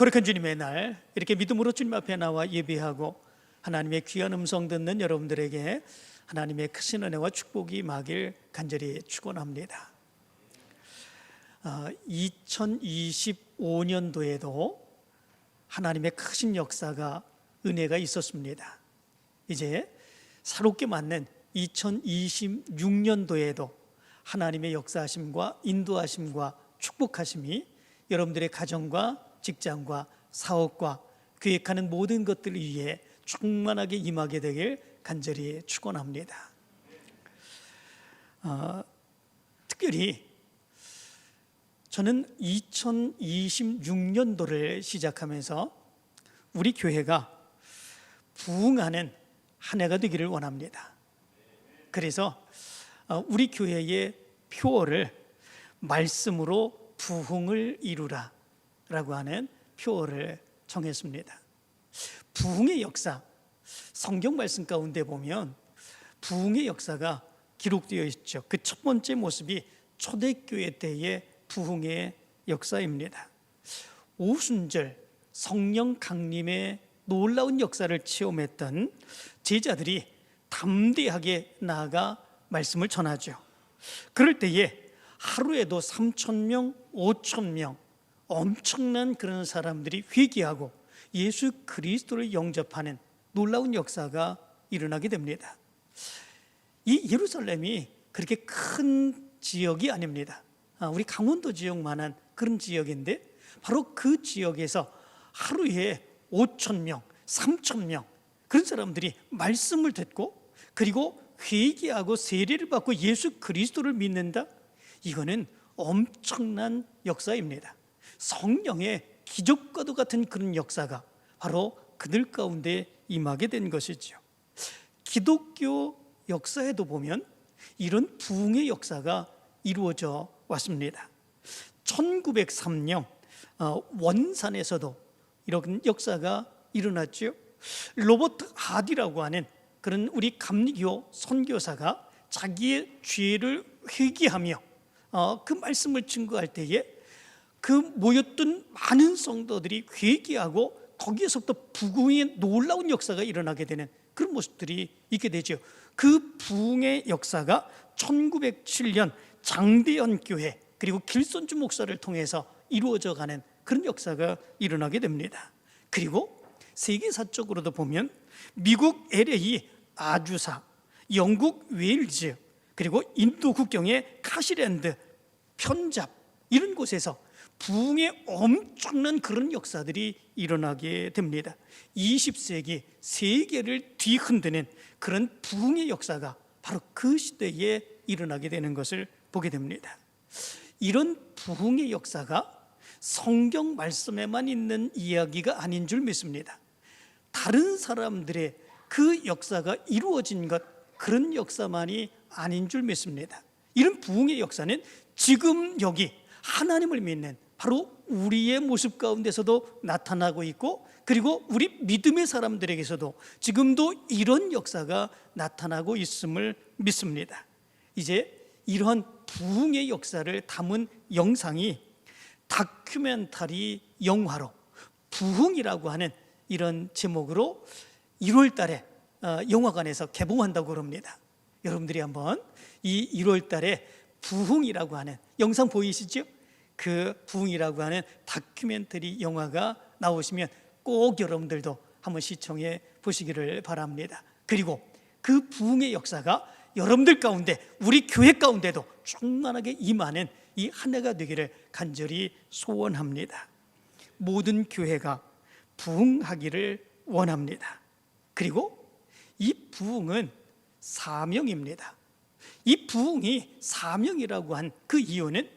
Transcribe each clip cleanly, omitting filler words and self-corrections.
거룩한 주님의 날, 이렇게 믿음으로 주님 앞에 나와 예배하고 하나님의 귀한 음성 듣는 여러분들에게 하나님의 크신 은혜와 축복이 임하길 간절히 축원합니다. 2025년도에도 하나님의 크신 역사가, 은혜가 있었습니다. 이제 새롭게 맞는 2026년도에도 하나님의 역사하심과 인도하심과 축복하심이 여러분들의 가정과 직장과 사업과 계획하는 모든 것들 위해 충만하게 임하게 되길 간절히 축원합니다. 특별히 저는 2026년도를 시작하면서 우리 교회가 부흥하는 한 해가 되기를 원합니다. 그래서 우리 교회의 표어를 말씀으로 부흥을 이루라 라고 하는 표어를 정했습니다. 부흥의 역사, 성경 말씀 가운데 보면 부흥의 역사가 기록되어 있죠. 그 첫 번째 모습이 초대교회 때의 부흥의 역사입니다. 오순절 성령 강림의 놀라운 역사를 체험했던 제자들이 담대하게 나아가 말씀을 전하죠. 그럴 때에 하루에도 3,000명, 5,000명 엄청난 그런 사람들이 회개하고 예수 그리스도를 영접하는 놀라운 역사가 일어나게 됩니다. 이 예루살렘이 그렇게 큰 지역이 아닙니다. 우리 강원도 지역만한 그런 지역인데 바로 그 지역에서 하루에 5,000명, 3,000명 그런 사람들이 말씀을 듣고 그리고 회개하고 세례를 받고 예수 그리스도를 믿는다? 이거는 엄청난 역사입니다. 성령의 기적과도 같은 그런 역사가 바로 그들 가운데 임하게 된 것이죠. 기독교 역사에도 보면 이런 부흥의 역사가 이루어져 왔습니다. 1903년 원산에서도 이런 역사가 일어났죠. 로버트 하디라고 하는 그런 우리 감리교 선교사가 자기의 죄를 회개하며 그 말씀을 증거할 때에 그 모였던 많은 성도들이 회개하고 거기에서부터 부흥의 놀라운 역사가 일어나게 되는 그런 모습들이 있게 되죠. 그 부흥의 역사가 1907년 장대현 교회 그리고 길선주 목사를 통해서 이루어져 가는 그런 역사가 일어나게 됩니다. 그리고 세계사적으로도 보면 미국 LA 아주사, 영국 웨일즈, 그리고 인도 국경의 카시랜드, 편잡 이런 곳에서 부흥의 엄청난 그런 역사들이 일어나게 됩니다. 20세기 세계를 뒤흔드는 그런 부흥의 역사가 바로 그 시대에 일어나게 되는 것을 보게 됩니다. 이런 부흥의 역사가 성경 말씀에만 있는 이야기가 아닌 줄 믿습니다. 다른 사람들의 그 역사가 이루어진 것, 그런 역사만이 아닌 줄 믿습니다. 이런 부흥의 역사는 지금 여기 하나님을 믿는 바로 우리의 모습 가운데서도 나타나고 있고 그리고 우리 믿음의 사람들에게서도 지금도 이런 역사가 나타나고 있음을 믿습니다. 이제 이러한 부흥의 역사를 담은 영상이 다큐멘터리 영화로 부흥이라고 하는 이런 제목으로 1월 달에 영화관에서 개봉한다고 그럽니다. 여러분들이 한번 이 1월 달에 부흥이라고 하는 영상 보이시죠? 그 부흥이라고 하는 다큐멘터리 영화가 나오시면 꼭 여러분들도 한번 시청해 보시기를 바랍니다. 그리고 그 부흥의 역사가 여러분들 가운데 우리 교회 가운데도 충만하게 임하는 이 한 해가 되기를 간절히 소원합니다. 모든 교회가 부흥하기를 원합니다. 그리고 이 부흥은 사명입니다. 이 부흥이 사명이라고 한 그 이유는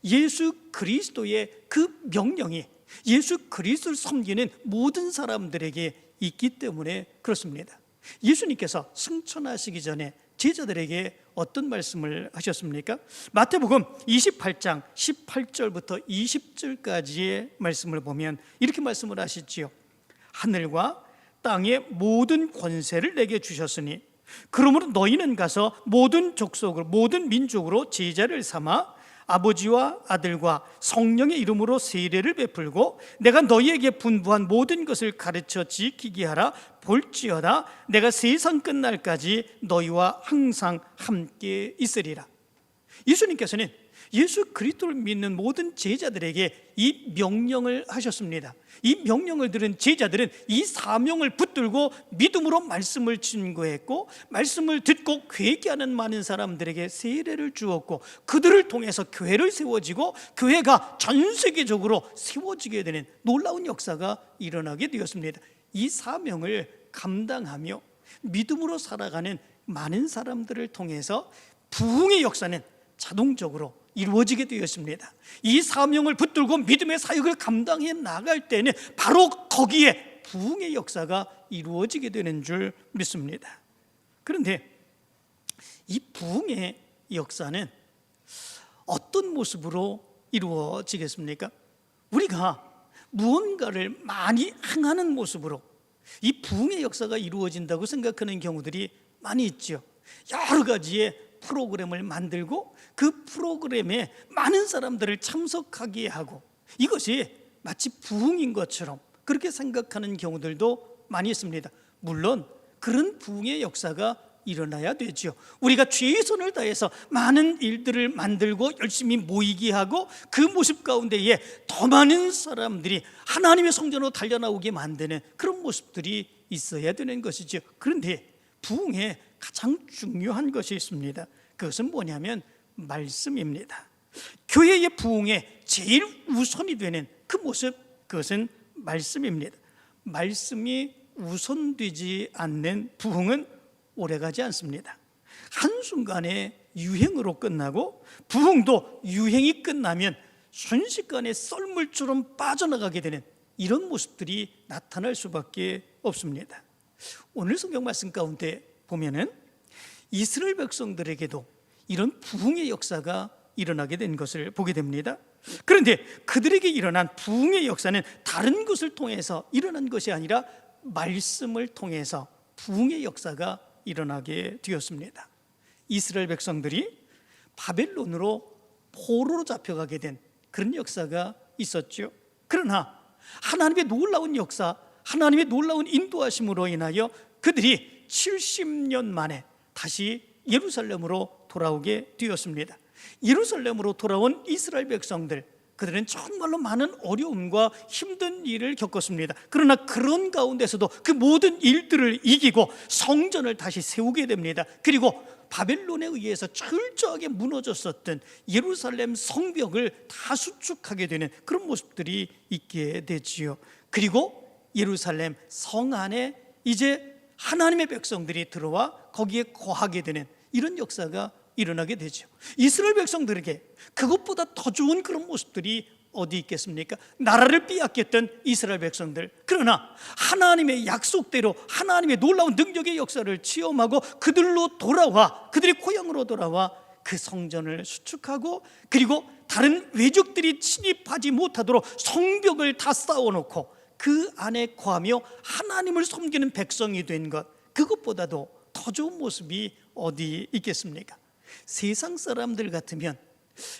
예수 그리스도의 그 명령이 예수 그리스도를 섬기는 모든 사람들에게 있기 때문에 그렇습니다. 예수님께서 승천하시기 전에 제자들에게 어떤 말씀을 하셨습니까? 마태복음 28장 18절부터 20절까지의 말씀을 보면 이렇게 말씀을 하시지요. 하늘과 땅의 모든 권세를 내게 주셨으니 그러므로 너희는 가서 모든 족속으로 모든 민족으로 제자를 삼아 아버지와 아들과 성령의 이름으로 세례를 베풀고 내가 너희에게 분부한 모든 것을 가르쳐 지키게 하라. 볼지어다 내가 세상 끝날까지 너희와 항상 함께 있으리라. 예수님께서는 예수 그리스도를 믿는 모든 제자들에게 이 명령을 하셨습니다. 이 명령을 들은 제자들은 이 사명을 붙들고 믿음으로 말씀을 증거했고, 말씀을 듣고 회개하는 많은 사람들에게 세례를 주었고, 그들을 통해서 교회를 세워지고 교회가 전 세계적으로 세워지게 되는 놀라운 역사가 일어나게 되었습니다. 이 사명을 감당하며 믿음으로 살아가는 많은 사람들을 통해서 부흥의 역사는 자동적으로 이루어지게 되었습니다. 이 사명을 붙들고 믿음의 사역을 감당해 나갈 때는 바로 거기에 부흥의 역사가 이루어지게 되는 줄 믿습니다. 그런데 이 부흥의 역사는 어떤 모습으로 이루어지겠습니까? 우리가 무언가를 많이 행하는 모습으로 이 부흥의 역사가 이루어진다고 생각하는 경우들이 많이 있죠. 여러 가지의 프로그램을 만들고 그 프로그램에 많은 사람들을 참석하게 하고, 이것이 마치 부흥인 것처럼 그렇게 생각하는 경우들도 많이 있습니다. 물론 그런 부흥의 역사가 일어나야 되죠. 우리가 최선을 다해서 많은 일들을 만들고 열심히 모이게 하고 그 모습 가운데에 더 많은 사람들이 하나님의 성전으로 달려나오게 만드는 그런 모습들이 있어야 되는 것이죠. 그런데 부흥에 가장 중요한 것이 있습니다. 그것은 뭐냐면 말씀입니다. 교회의 부흥에 제일 우선이 되는 그 모습, 그것은 말씀입니다. 말씀이 우선되지 않는 부흥은 오래가지 않습니다. 한순간에 유행으로 끝나고, 부흥도 유행이 끝나면 순식간에 썰물처럼 빠져나가게 되는 이런 모습들이 나타날 수밖에 없습니다. 오늘 성경 말씀 가운데 보면은 이스라엘 백성들에게도 이런 부흥의 역사가 일어나게 된 것을 보게 됩니다. 그런데 그들에게 일어난 부흥의 역사는 다른 것을 통해서 일어난 것이 아니라 말씀을 통해서 부흥의 역사가 일어나게 되었습니다. 이스라엘 백성들이 바벨론으로 포로로 잡혀가게 된 그런 역사가 있었죠. 그러나 하나님의 놀라운 역사, 하나님의 놀라운 인도하심으로 인하여 그들이 70년 만에 다시 예루살렘으로 돌아오게 되었습니다. 예루살렘으로 돌아온 이스라엘 백성들, 그들은 정말로 많은 어려움과 힘든 일을 겪었습니다. 그러나 그런 가운데서도 그 모든 일들을 이기고 성전을 다시 세우게 됩니다. 그리고 바벨론에 의해서 철저하게 무너졌었던 예루살렘 성벽을 다 수축하게 되는 그런 모습들이 있게 되지요. 그리고 예루살렘 성 안에 이제 하나님의 백성들이 들어와 거기에 거하게 되는 이런 역사가 일어나게 되죠. 이스라엘 백성들에게 그것보다 더 좋은 그런 모습들이 어디 있겠습니까? 나라를 빼앗겼던 이스라엘 백성들, 그러나 하나님의 약속대로 하나님의 놀라운 능력의 역사를 체험하고 그들로 돌아와, 그들의 고향으로 돌아와 그 성전을 수축하고, 그리고 다른 외적들이 침입하지 못하도록 성벽을 다 쌓아놓고 그 안에 거하며 하나님을 섬기는 백성이 된 것, 그것보다도 더 좋은 모습이 어디 있겠습니까? 세상 사람들 같으면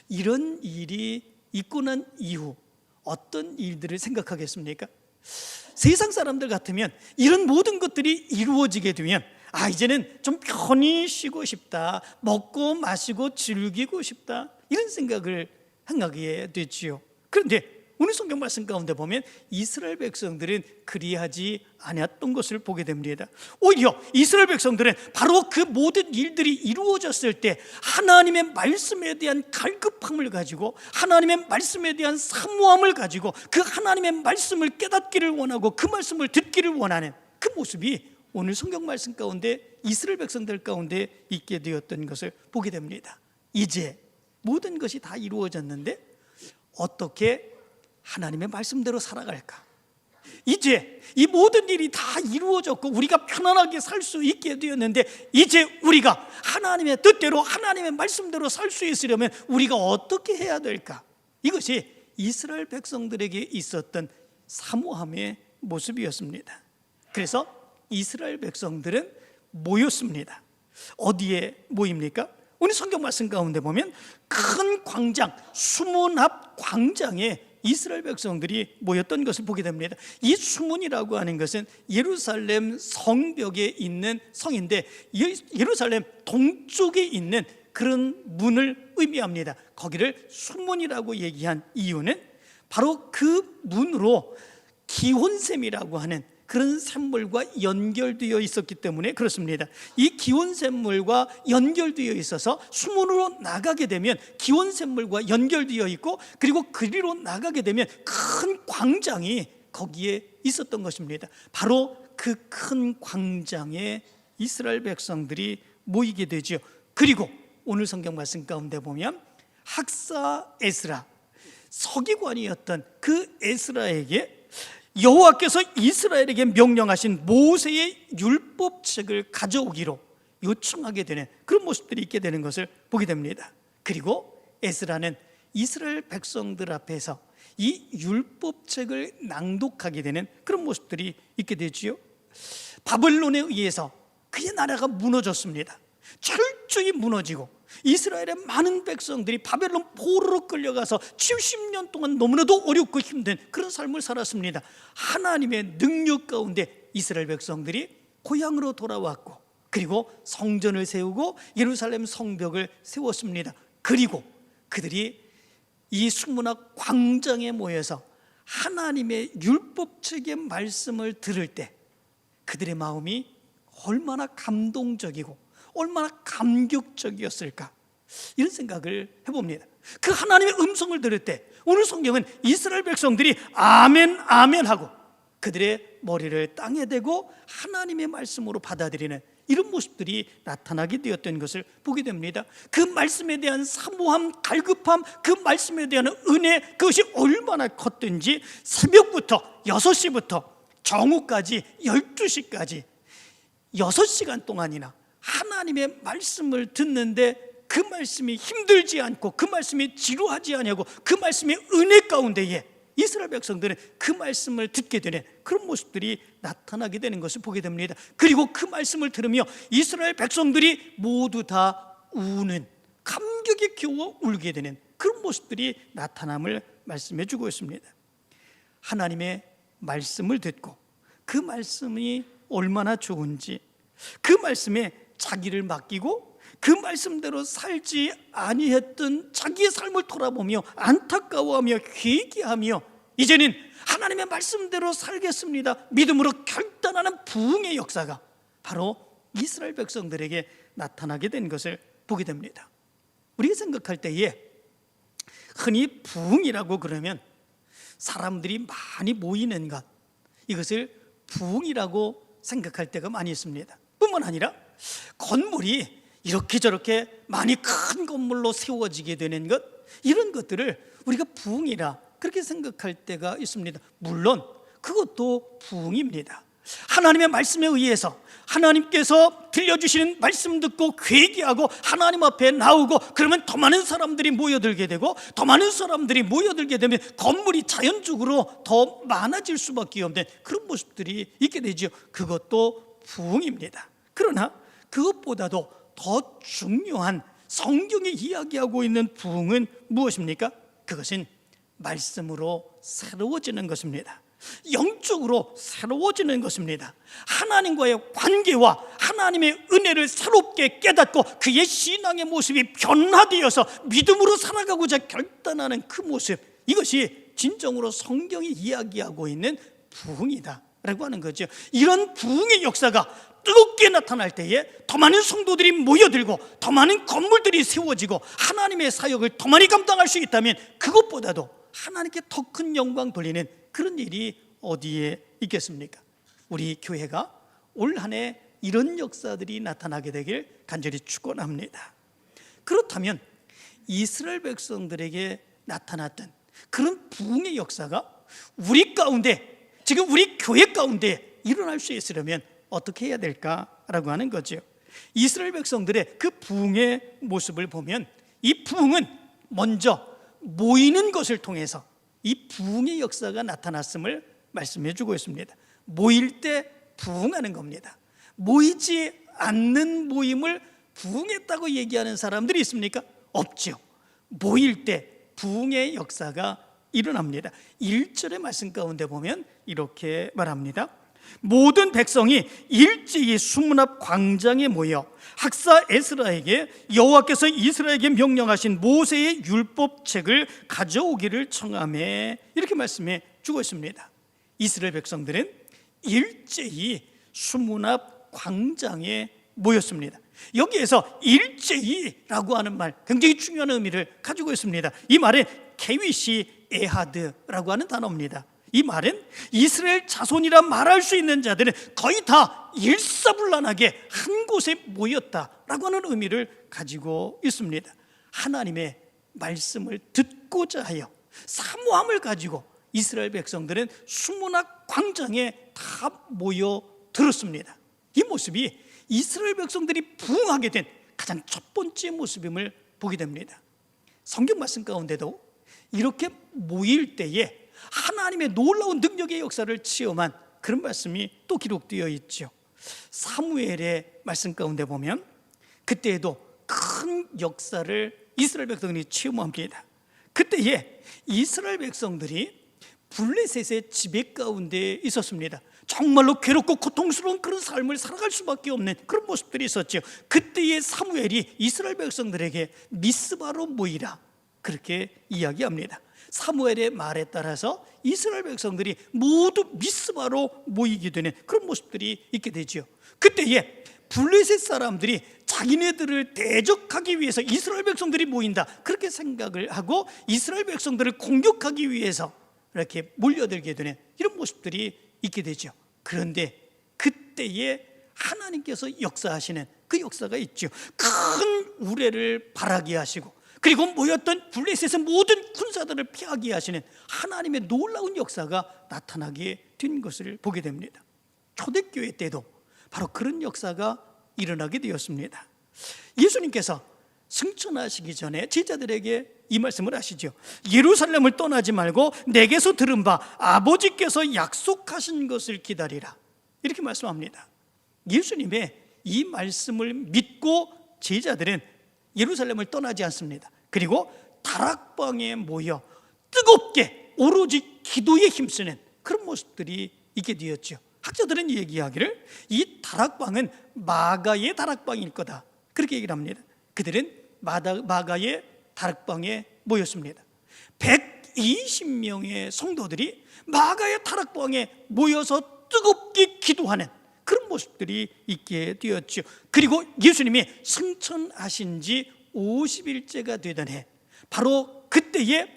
이런 일이 있고 난 이후 어떤 일들을 생각하겠습니까? 세상 사람들 같으면 이런 모든 것들이 이루어지게 되면 이제는 좀 편히 쉬고 싶다, 먹고 마시고 즐기고 싶다, 이런 생각을 하게 되지요. 그런데 오늘 성경 말씀 가운데 보면 이스라엘 백성들은 그리하지 않았던 것을 보게 됩니다. 오히려 이스라엘 백성들은 바로 그 모든 일들이 이루어졌을 때 하나님의 말씀에 대한 갈급함을 가지고, 하나님의 말씀에 대한 사모함을 가지고 그 하나님의 말씀을 깨닫기를 원하고 그 말씀을 듣기를 원하는 그 모습이 오늘 성경 말씀 가운데 이스라엘 백성들 가운데 있게 되었던 것을 보게 됩니다. 이제 모든 것이 다 이루어졌는데 어떻게 하나님의 말씀대로 살아갈까? 이제 이 모든 일이 다 이루어졌고 우리가 편안하게 살 수 있게 되었는데, 이제 우리가 하나님의 뜻대로 하나님의 말씀대로 살 수 있으려면 우리가 어떻게 해야 될까? 이것이 이스라엘 백성들에게 있었던 사모함의 모습이었습니다. 그래서 이스라엘 백성들은 모였습니다. 어디에 모입니까? 오늘 성경 말씀 가운데 보면 큰 광장, 수문 앞 광장에 이스라엘 백성들이 모였던 것을 보게 됩니다. 이 수문이라고 하는 것은 예루살렘 성벽에 있는 성인데 예루살렘 동쪽에 있는 그런 문을 의미합니다. 거기를 수문이라고 얘기한 이유는 바로 그 문으로 기혼샘이라고 하는 그런 샘물과 연결되어 있었기 때문에 그렇습니다. 이 기혼샘물과 연결되어 있어서 수문으로 나가게 되면 기혼샘물과 연결되어 있고, 그리고 그리로 나가게 되면 큰 광장이 거기에 있었던 것입니다. 바로 그 큰 광장에 이스라엘 백성들이 모이게 되죠. 그리고 오늘 성경 말씀 가운데 보면 학사 에스라, 서기관이었던 그 에스라에게 여호와께서 이스라엘에게 명령하신 모세의 율법책을 가져오기로 요청하게 되는 그런 모습들이 있게 되는 것을 보게 됩니다. 그리고 에스라는 이스라엘 백성들 앞에서 이 율법책을 낭독하게 되는 그런 모습들이 있게 되지요. 바벨론에 의해서 그의 나라가 무너졌습니다. 철저히 무너지고 이스라엘의 많은 백성들이 바벨론 포로로 끌려가서 70년 동안 너무나도 어렵고 힘든 그런 삶을 살았습니다. 하나님의 능력 가운데 이스라엘 백성들이 고향으로 돌아왔고, 그리고 성전을 세우고 예루살렘 성벽을 세웠습니다. 그리고 그들이 이 수문 앞 광장에 모여서 하나님의 율법책의 말씀을 들을 때 그들의 마음이 얼마나 감동적이고 얼마나 감격적이었을까, 이런 생각을 해봅니다. 그 하나님의 음성을 들을 때 오늘 성경은 이스라엘 백성들이 아멘 아멘 하고 그들의 머리를 땅에 대고 하나님의 말씀으로 받아들이는 이런 모습들이 나타나게 되었던 것을 보게 됩니다. 그 말씀에 대한 사모함, 갈급함, 그 말씀에 대한 은혜, 그것이 얼마나 컸든지 새벽부터 6시부터 정오까지 12시까지 6시간 동안이나 하나님의 말씀을 듣는데 그 말씀이 힘들지 않고 그 말씀이 지루하지 아니하고 그 말씀의 은혜 가운데에 이스라엘 백성들은 그 말씀을 듣게 되는 그런 모습들이 나타나게 되는 것을 보게 됩니다. 그리고 그 말씀을 들으며 이스라엘 백성들이 모두 다 우는, 감격에 겨워 울게 되는 그런 모습들이 나타남을 말씀해 주고 있습니다. 하나님의 말씀을 듣고 그 말씀이 얼마나 좋은지, 그 말씀에 자기를 맡기고 그 말씀대로 살지 아니했던 자기의 삶을 돌아보며 안타까워하며 회개하며 이제는 하나님의 말씀대로 살겠습니다, 믿음으로 결단하는 부흥의 역사가 바로 이스라엘 백성들에게 나타나게 된 것을 보게 됩니다. 우리가 생각할 때에 흔히 부흥이라고 그러면 사람들이 많이 모이는 것, 이것을 부흥이라고 생각할 때가 많이 있습니다. 뿐만 아니라 건물이 이렇게 저렇게 많이 큰 건물로 세워지게 되는 것, 이런 것들을 우리가 부흥이라 그렇게 생각할 때가 있습니다. 물론 그것도 부흥입니다. 하나님의 말씀에 의해서 하나님께서 들려주시는 말씀 듣고 회개하고 하나님 앞에 나오고, 그러면 더 많은 사람들이 모여들게 되고, 더 많은 사람들이 모여들게 되면 건물이 자연적으로 더 많아질 수밖에 없는 그런 모습들이 있게 되죠. 그것도 부흥입니다. 그러나 그것보다도 더 중요한 성경이 이야기하고 있는 부흥은 무엇입니까? 그것은 말씀으로 새로워지는 것입니다. 영적으로 새로워지는 것입니다. 하나님과의 관계와 하나님의 은혜를 새롭게 깨닫고 그의 신앙의 모습이 변화되어서 믿음으로 살아가고자 결단하는 그 모습, 이것이 진정으로 성경이 이야기하고 있는 부흥이다 라고 하는 거죠. 이런 부흥의 역사가 뜨겁게 나타날 때에 더 많은 성도들이 모여들고 더 많은 건물들이 세워지고 하나님의 사역을 더 많이 감당할 수 있다면 그것보다도 하나님께 더 큰 영광 돌리는 그런 일이 어디에 있겠습니까? 우리 교회가 올 한 해 이런 역사들이 나타나게 되길 간절히 축원합니다. 그렇다면 이스라엘 백성들에게 나타났던 그런 부흥의 역사가 우리 가운데, 지금 우리 교회 가운데 일어날 수 있으려면 어떻게 해야 될까라고 하는 거죠. 이스라엘 백성들의 그 부흥의 모습을 보면 이 부흥은 먼저 모이는 것을 통해서 이 부흥의 역사가 나타났음을 말씀해 주고 있습니다. 모일 때 부흥하는 겁니다. 모이지 않는 모임을 부흥했다고 얘기하는 사람들이 있습니까? 없죠. 모일 때 부흥의 역사가 일어납니다. 1절의 말씀 가운데 보면 이렇게 말합니다. 모든 백성이 일제히 수문 앞 광장에 모여 학사 에스라에게 여호와께서 이스라엘에게 명령하신 모세의 율법책을 가져오기를 청하매, 이렇게 말씀해 주고 있습니다. 이스라엘 백성들은 일제히 수문 앞 광장에 모였습니다. 여기에서 일제히라고 하는 말, 굉장히 중요한 의미를 가지고 있습니다. 이 말은 케위시 에하드라고 하는 단어입니다. 이 말은 이스라엘 자손이라 말할 수 있는 자들은 거의 다 일사불란하게 한 곳에 모였다라고 하는 의미를 가지고 있습니다. 하나님의 말씀을 듣고자 하여 사모함을 가지고 이스라엘 백성들은 수문학 광장에 다 모여 들었습니다. 이 모습이 이스라엘 백성들이 부흥하게 된 가장 첫 번째 모습임을 보게 됩니다. 성경 말씀 가운데도 이렇게 모일 때에 하나님의 놀라운 능력의 역사를 체험한 그런 말씀이 또 기록되어 있죠. 사무엘의 말씀 가운데 보면 그때에도 큰 역사를 이스라엘 백성들이 체험합니다. 그때에 이스라엘 백성들이 블레셋의 지배 가운데 있었습니다. 정말로 괴롭고 고통스러운 그런 삶을 살아갈 수밖에 없는 그런 모습들이 있었죠. 그때의 사무엘이 이스라엘 백성들에게 미스바로 모이라, 그렇게 이야기합니다. 사무엘의 말에 따라서 이스라엘 백성들이 모두 미스바로 모이게 되는 그런 모습들이 있게 되죠. 그때에 블레셋 사람들이 자기네들을 대적하기 위해서 이스라엘 백성들이 모인다, 그렇게 생각을 하고 이스라엘 백성들을 공격하기 위해서 이렇게 몰려들게 되는 이런 모습들이 있게 되죠. 그런데 그때에 하나님께서 역사하시는 그 역사가 있죠. 큰 우레를 발하게 하시고, 그리고 모였던 블레셋의 모든 군사들을 피하게 하시는 하나님의 놀라운 역사가 나타나게 된 것을 보게 됩니다. 초대교회 때도 바로 그런 역사가 일어나게 되었습니다. 예수님께서 승천하시기 전에 제자들에게 이 말씀을 하시죠. 예루살렘을 떠나지 말고 내게서 들은 바 아버지께서 약속하신 것을 기다리라, 이렇게 말씀합니다. 예수님의 이 말씀을 믿고 제자들은 예루살렘을 떠나지 않습니다. 그리고 다락방에 모여 뜨겁게 오로지 기도에 힘쓰는 그런 모습들이 있게 되었죠. 학자들은 얘기하기를 이 다락방은 마가의 다락방일 거다, 그렇게 얘기를 합니다. 그들은 마가의 다락방에 모였습니다. 120명의 성도들이 마가의 다락방에 모여서 뜨겁게 기도하는 그런 모습들이 있게 되었죠. 그리고 예수님이 승천하신 지 50일째가 되던 해, 바로 그때에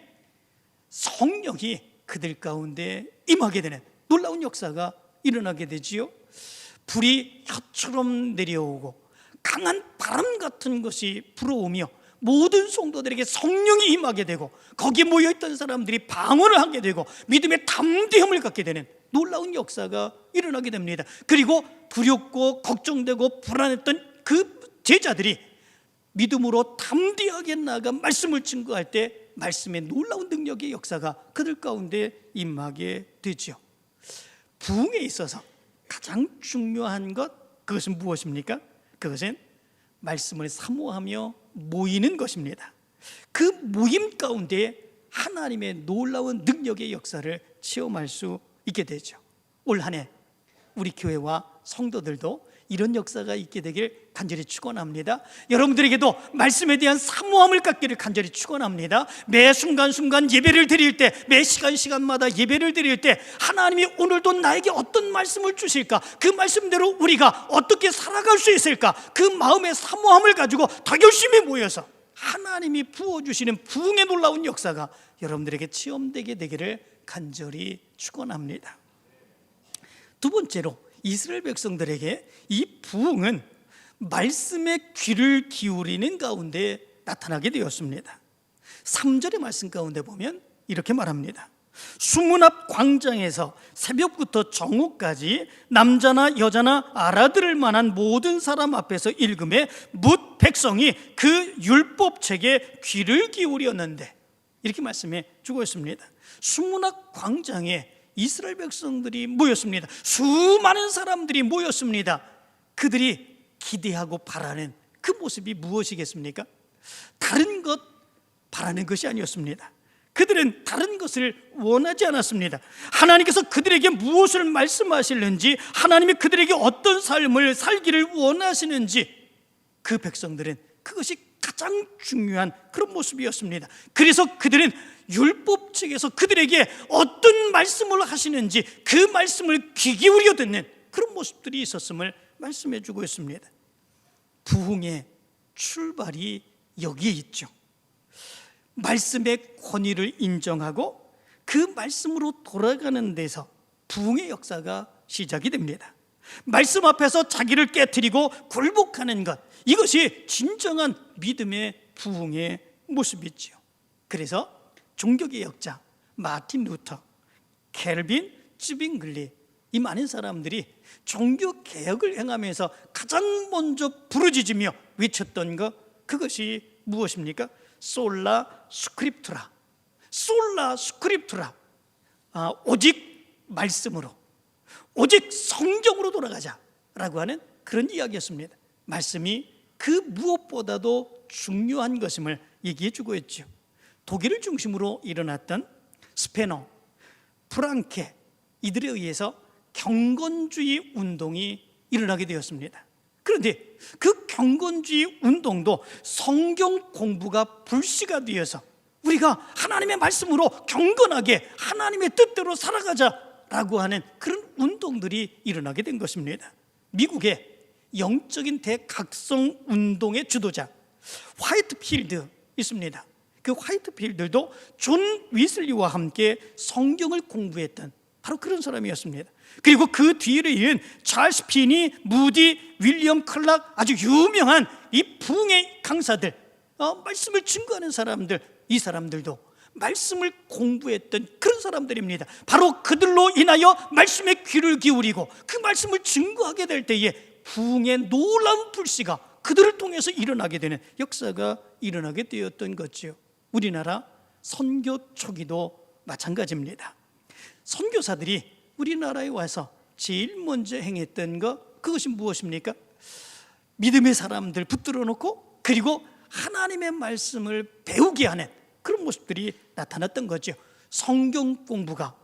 성령이 그들 가운데 임하게 되는 놀라운 역사가 일어나게 되지요. 불이 혀처럼 내려오고 강한 바람 같은 것이 불어오며 모든 성도들에게 성령이 임하게 되고, 거기에 모여있던 사람들이 방언을 하게 되고 믿음의 담대함을 갖게 되는 놀라운 역사가 일어나게 됩니다. 그리고 두렵고 걱정되고 불안했던 그 제자들이 믿음으로 담대하게 나아가 말씀을 증거할 때 말씀의 놀라운 능력의 역사가 그들 가운데 임하게 되죠. 부흥에 있어서 가장 중요한 것, 그것은 무엇입니까? 그것은 말씀을 사모하며 모이는 것입니다. 그 모임 가운데 하나님의 놀라운 능력의 역사를 체험할 수 있게 되죠. 올 한 해 우리 교회와 성도들도 이런 역사가 있게 되길 간절히 축원합니다. 여러분들에게도 말씀에 대한 사모함을 갖기를 간절히 축원합니다. 매 순간순간 예배를 드릴 때, 매 시간마다 예배를 드릴 때 하나님이 오늘도 나에게 어떤 말씀을 주실까, 그 말씀대로 우리가 어떻게 살아갈 수 있을까, 그 마음의 사모함을 가지고 더 열심히 모여서 하나님이 부어주시는 부흥의 놀라운 역사가 여러분들에게 체험되게 되기를 간절히 축원합니다. 두 번째로 이스라엘 백성들에게 이 부흥은 말씀의 귀를 기울이는 가운데 나타나게 되었습니다. 3절의 말씀 가운데 보면 이렇게 말합니다. 수문 앞 광장에서 새벽부터 정오까지 남자나 여자나 알아들을 만한 모든 사람 앞에서 읽음에 뭇 백성이 그 율법책에 귀를 기울였는데, 이렇게 말씀해 주고 있습니다. 수문 앞 광장에 이스라엘 백성들이 모였습니다. 수많은 사람들이 모였습니다. 그들이 기대하고 바라는 그 모습이 무엇이겠습니까? 다른 것 바라는 것이 아니었습니다. 그들은 다른 것을 원하지 않았습니다. 하나님께서 그들에게 무엇을 말씀하시는지, 하나님이 그들에게 어떤 삶을 살기를 원하시는지, 그 백성들은 그것이 가장 중요한 그런 모습이었습니다. 그래서 그들은 율법책에서 그들에게 어떤 말씀을 하시는지 그 말씀을 귀 기울여 듣는 그런 모습들이 있었음을 말씀해 주고 있습니다. 부흥의 출발이 여기에 있죠. 말씀의 권위를 인정하고 그 말씀으로 돌아가는 데서 부흥의 역사가 시작이 됩니다. 말씀 앞에서 자기를 깨트리고 굴복하는 것, 이것이 진정한 믿음의 부흥의 모습이지요. 그래서 종교개혁 역자 마틴 루터, 켈빈, 쯔빙글리, 이 많은 사람들이 종교개혁을 행하면서 가장 먼저 부르짖으며 외쳤던 것, 그것이 무엇입니까? 솔라 스크립투라, 솔라 스크립투라, 오직 말씀으로, 오직 성경으로 돌아가자라고 하는 그런 이야기였습니다. 말씀이 그 무엇보다도 중요한 것임을 얘기해 주고 있죠. 독일을 중심으로 일어났던 스페너, 프랑케, 이들에 의해서 경건주의 운동이 일어나게 되었습니다. 그런데 그 경건주의 운동도 성경 공부가 불씨가 되어서 우리가 하나님의 말씀으로 경건하게 하나님의 뜻대로 살아가자라고 하는 그런 운동들이 일어나게 된 것입니다. 미국의 영적인 대각성 운동의 주도자 화이트필드 있습니다. 그 화이트필드도 존 위슬리와 함께 성경을 공부했던 바로 그런 사람이었습니다. 그리고 그 뒤를 이은 찰스 피니, 무디, 윌리엄 클락, 아주 유명한 이 부흥의 강사들, 말씀을 증거하는 사람들, 이 사람들도 말씀을 공부했던 그런 사람들입니다. 바로 그들로 인하여 말씀에 귀를 기울이고 그 말씀을 증거하게 될 때에 부흥의 놀라운 불씨가 그들을 통해서 일어나게 되는 역사가 일어나게 되었던 거죠. 우리나라 선교 초기도 마찬가지입니다. 선교사들이 우리나라에 와서 제일 먼저 행했던 것, 그것이 무엇입니까? 믿음의 사람들 붙들어 놓고 그리고 하나님의 말씀을 배우게 하는 그런 모습들이 나타났던 거죠. 성경 공부가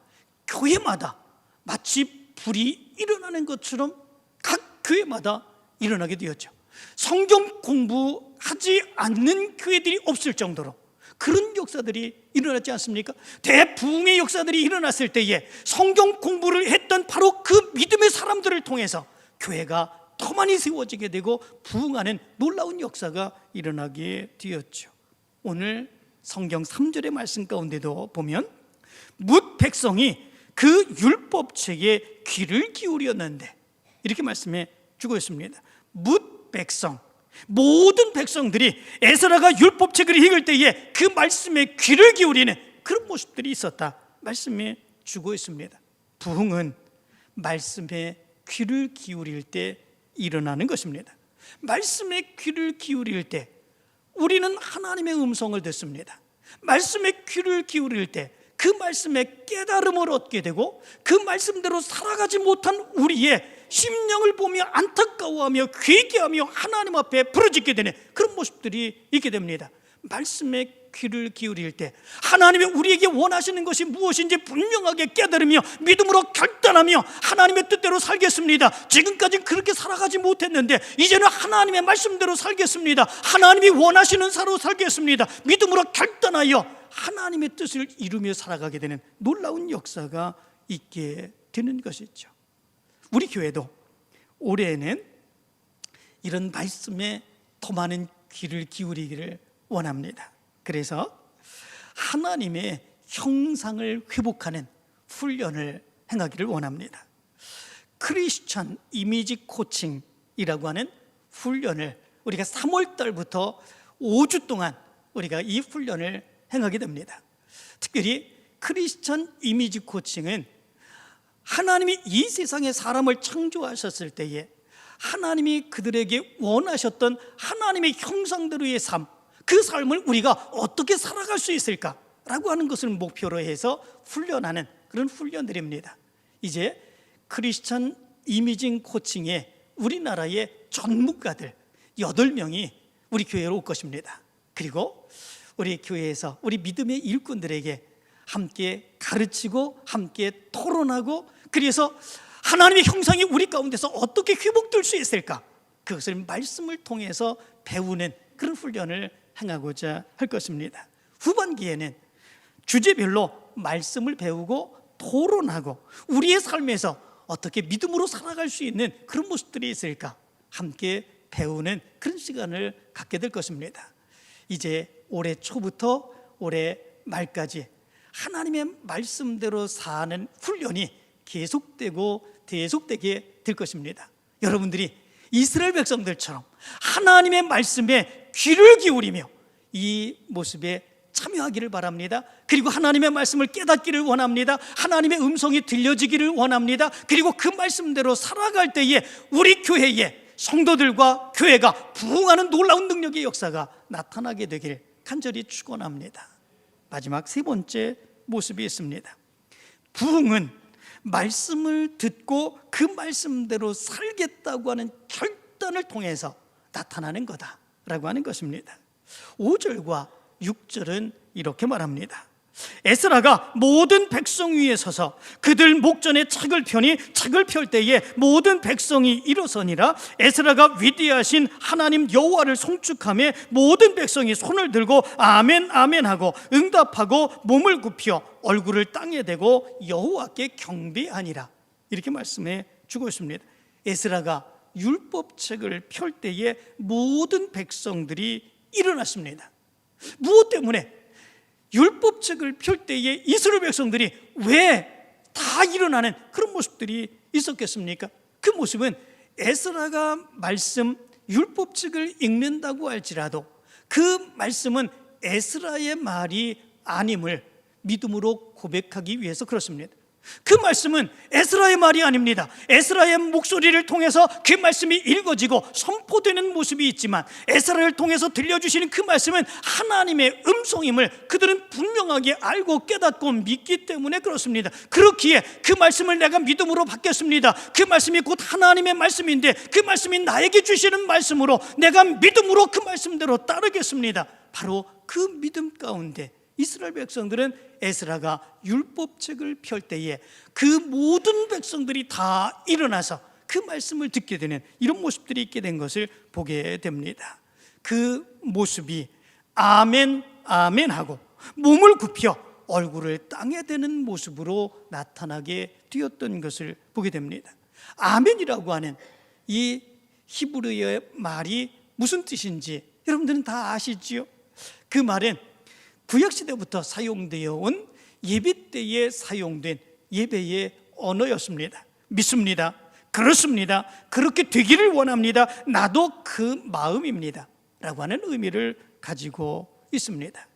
교회마다 마치 불이 일어나는 것처럼 각 교회마다 일어나게 되었죠. 성경 공부하지 않는 교회들이 없을 정도로 그런 역사들이 일어났지 않습니까? 대부흥의 역사들이 일어났을 때에 성경 공부를 했던 바로 그 믿음의 사람들을 통해서 교회가 더 많이 세워지게 되고 부흥하는 놀라운 역사가 일어나게 되었죠. 오늘 성경 3절의 말씀 가운데도 보면 뭇 백성이 그 율법책에 귀를 기울였는데, 이렇게 말씀해 주고 있습니다. 뭇 백성, 모든 백성들이 에스라가 율법책을 읽을 때에 그 말씀에 귀를 기울이는 그런 모습들이 있었다 말씀해 주고 있습니다. 부흥은 말씀에 귀를 기울일 때 일어나는 것입니다. 말씀에 귀를 기울일 때 우리는 하나님의 음성을 듣습니다. 말씀에 귀를 기울일 때 그 말씀에 깨달음을 얻게 되고 그 말씀대로 살아가지 못한 우리의 심령을 보며 안타까워하며 회개하며 하나님 앞에 부르짖게 되는 그런 모습들이 있게 됩니다. 말씀에 귀를 기울일 때 하나님이 우리에게 원하시는 것이 무엇인지 분명하게 깨달으며 믿음으로 결단하며 하나님의 뜻대로 살겠습니다. 지금까지는 그렇게 살아가지 못했는데 이제는 하나님의 말씀대로 살겠습니다. 하나님이 원하시는 사로 살겠습니다. 믿음으로 결단하여 하나님의 뜻을 이루며 살아가게 되는 놀라운 역사가 있게 되는 것이죠. 우리 교회도 올해에는 이런 말씀에 더 많은 귀를 기울이기를 원합니다. 그래서 하나님의 형상을 회복하는 훈련을 행하기를 원합니다. 크리스천 이미지 코칭이라고 하는 훈련을 우리가 3월 달부터 5주 동안 우리가 이 훈련을 행하게 됩니다. 특별히 크리스천 이미지 코칭은 하나님이 이 세상에 사람을 창조하셨을 때에 하나님이 그들에게 원하셨던 하나님의 형상대로의 삶, 그 삶을 우리가 어떻게 살아갈 수 있을까라고 하는 것을 목표로 해서 훈련하는 그런 훈련들입니다. 이제 크리스천 이미징 코칭에 우리나라의 전문가들, 8명이 우리 교회로 올 것입니다. 그리고 우리 교회에서 우리 믿음의 일꾼들에게 함께 가르치고 함께 토론하고, 그래서 하나님의 형상이 우리 가운데서 어떻게 회복될 수 있을까, 그것을 말씀을 통해서 배우는 그런 훈련을 행하고자 할 것입니다. 후반기에는 주제별로 말씀을 배우고 토론하고 우리의 삶에서 어떻게 믿음으로 살아갈 수 있는 그런 모습들이 있을까 함께 배우는 그런 시간을 갖게 될 것입니다. 이제 올해 초부터 올해 말까지 하나님의 말씀대로 사는 훈련이 계속되게 될 것입니다. 여러분들이 이스라엘 백성들처럼 하나님의 말씀에 귀를 기울이며 이 모습에 참여하기를 바랍니다. 그리고 하나님의 말씀을 깨닫기를 원합니다. 하나님의 음성이 들려지기를 원합니다. 그리고 그 말씀대로 살아갈 때에 우리 교회에 성도들과 교회가 부흥하는 놀라운 능력의 역사가 나타나게 되길 간절히 축원합니다. 마지막 세 번째 모습이 있습니다. 부흥은 말씀을 듣고 그 말씀대로 살겠다고 하는 결단을 통해서 나타나는 거다라고 하는 것입니다. 5절과 6절은 이렇게 말합니다. 에스라가 모든 백성 위에 서서 그들 목전에 책을 펴니 책을 펼 때에 모든 백성이 일어서니라. 에스라가 위대하신 하나님 여호와를 송축하며 모든 백성이 손을 들고 아멘 아멘 하고 응답하고 몸을 굽혀 얼굴을 땅에 대고 여호와께 경배하니라. 이렇게 말씀해 주고 있습니다. 에스라가 율법책을 펼 때에 모든 백성들이 일어났습니다. 무엇 때문에? 율법책을 펼 때에 이스라엘 백성들이 왜 다 일어나는 그런 모습들이 있었겠습니까? 그 모습은 에스라가 말씀 율법책을 읽는다고 할지라도 그 말씀은 에스라의 말이 아님을 믿음으로 고백하기 위해서 그렇습니다. 그 말씀은 에스라의 말이 아닙니다. 에스라의 목소리를 통해서 그 말씀이 읽어지고 선포되는 모습이 있지만 에스라를 통해서 들려주시는 그 말씀은 하나님의 음성임을 그들은 분명하게 알고 깨닫고 믿기 때문에 그렇습니다. 그렇기에 그 말씀을 내가 믿음으로 받겠습니다. 그 말씀이 곧 하나님의 말씀인데 그 말씀이 나에게 주시는 말씀으로 내가 믿음으로 그 말씀대로 따르겠습니다. 바로 그 믿음 가운데 이스라엘 백성들은 에스라가 율법책을 펼 때에 그 모든 백성들이 다 일어나서 그 말씀을 듣게 되는 이런 모습들이 있게 된 것을 보게 됩니다. 그 모습이 아멘 아멘 하고 몸을 굽혀 얼굴을 땅에 대는 모습으로 나타나게 되었던 것을 보게 됩니다. 아멘이라고 하는 이 히브리어의 말이 무슨 뜻인지 여러분들은 다 아시지요? 그 말은 구약시대부터 사용되어 온 예배 때에 사용된 예배의 언어였습니다. 믿습니다. 그렇습니다. 그렇게 되기를 원합니다. 나도 그 마음입니다 라고 하는 의미를 가지고 있습니다.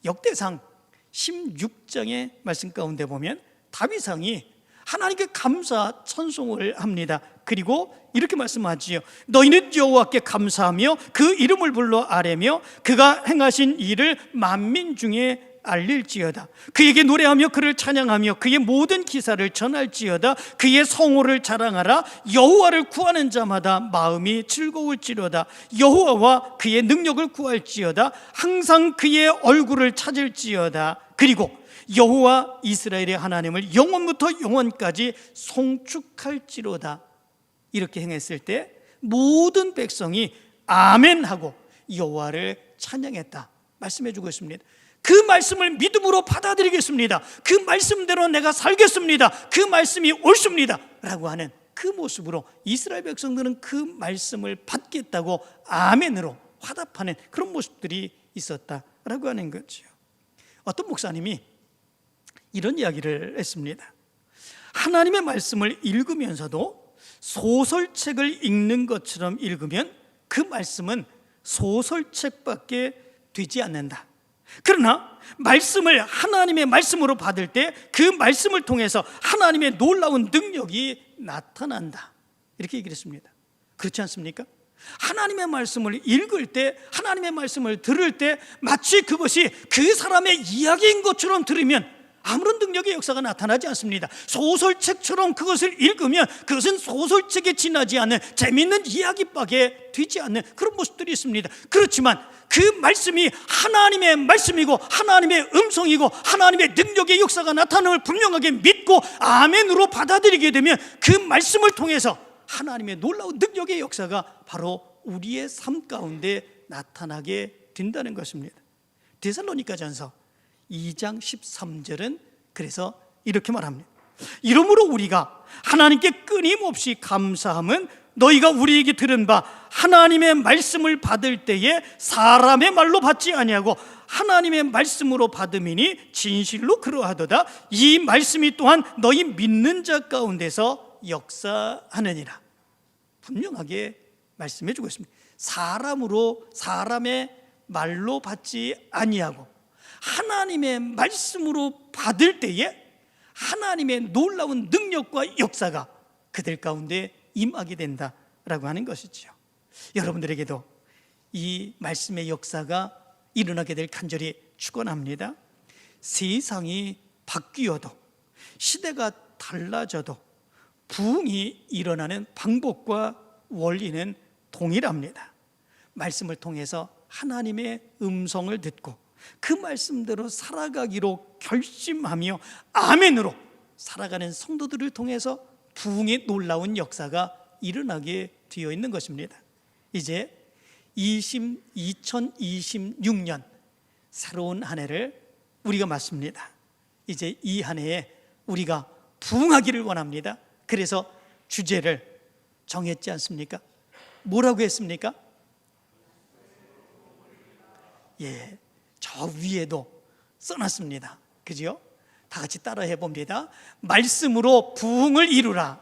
역대상 16장의 말씀 가운데 보면 다윗왕이 하나님께 감사 찬송을 합니다. 그리고 이렇게 말씀하지요. 너희는 여호와께 감사하며 그 이름을 불러 아뢰며 그가 행하신 일을 만민 중에 알릴지어다. 그에게 노래하며 그를 찬양하며 그의 모든 기사를 전할지어다. 그의 성호를 자랑하라. 여호와를 구하는 자마다 마음이 즐거울지로다. 여호와와 그의 능력을 구할지어다. 항상 그의 얼굴을 찾을지어다. 그리고 여호와 이스라엘의 하나님을 영원부터 영원까지 송축할지로다. 이렇게 행했을 때 모든 백성이 아멘하고 여호와를 찬양했다 말씀해 주고 있습니다. 그 말씀을 믿음으로 받아들이겠습니다. 그 말씀대로 내가 살겠습니다. 그 말씀이 옳습니다 라고 하는 그 모습으로 이스라엘 백성들은 그 말씀을 받겠다고 아멘으로 화답하는 그런 모습들이 있었다라고 하는 거죠. 어떤 목사님이 이런 이야기를 했습니다. 하나님의 말씀을 읽으면서도 소설책을 읽는 것처럼 읽으면 그 말씀은 소설책밖에 되지 않는다. 그러나 말씀을 하나님의 말씀으로 받을 때 그 말씀을 통해서 하나님의 놀라운 능력이 나타난다. 이렇게 얘기를 했습니다. 그렇지 않습니까? 하나님의 말씀을 읽을 때, 하나님의 말씀을 들을 때 마치 그것이 그 사람의 이야기인 것처럼 들으면 아무런 능력의 역사가 나타나지 않습니다. 소설책처럼 그것을 읽으면 그것은 소설책에 지나지 않는 재미있는 이야기밖에 되지 않는 그런 모습들이 있습니다. 그렇지만 그 말씀이 하나님의 말씀이고 하나님의 음성이고 하나님의 능력의 역사가 나타남을 분명하게 믿고 아멘으로 받아들이게 되면 그 말씀을 통해서 하나님의 놀라운 능력의 역사가 바로 우리의 삶 가운데 나타나게 된다는 것입니다. 데살로니가전서 2장 13절은 그래서 이렇게 말합니다. 이러므로 우리가 하나님께 끊임없이 감사함은 너희가 우리에게 들은 바 하나님의 말씀을 받을 때에 사람의 말로 받지 아니하고 하나님의 말씀으로 받음이니 진실로 그러하도다. 이 말씀이 또한 너희 믿는 자 가운데서 역사하느니라. 분명하게 말씀해 주고 있습니다. 사람의 말로 받지 아니하고 하나님의 말씀으로 받을 때에 하나님의 놀라운 능력과 역사가 그들 가운데 임하게 된다라고 하는 것이죠. 여러분들에게도 이 말씀의 역사가 일어나게 될 간절히 축원합니다. 세상이 바뀌어도 시대가 달라져도 부흥이 일어나는 방법과 원리는 동일합니다. 말씀을 통해서 하나님의 음성을 듣고 그 말씀대로 살아가기로 결심하며 아멘으로 살아가는 성도들을 통해서 부흥의 놀라운 역사가 일어나게 되어 있는 것입니다. 이제 2026년 새로운 한 해를 우리가 맞습니다. 이제 이 한 해에 우리가 부흥하기를 원합니다. 그래서 주제를 정했지 않습니까? 뭐라고 했습니까? 예, 저 위에도 써놨습니다. 그죠? 다 같이 따라 해봅니다. 말씀으로 부흥을 이루라.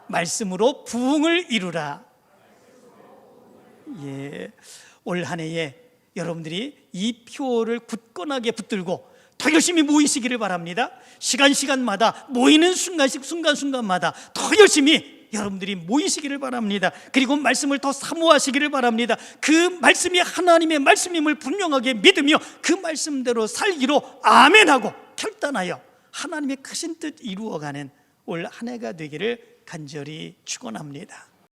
말씀으로 부흥을 이루라. 예, 올 한 해에 여러분들이 이 표를 굳건하게 붙들고 더 열심히 모이시기를 바랍니다. 시간마다 모이는 순간마다 더 열심히 여러분들이 모이시기를 바랍니다. 그리고 말씀을 더 사모하시기를 바랍니다. 그 말씀이 하나님의 말씀임을 분명하게 믿으며 그 말씀대로 살기로 아멘하고 결단하여 하나님의 크신 뜻 이루어가는 올 한 해가 되기를 간절히 축원합니다.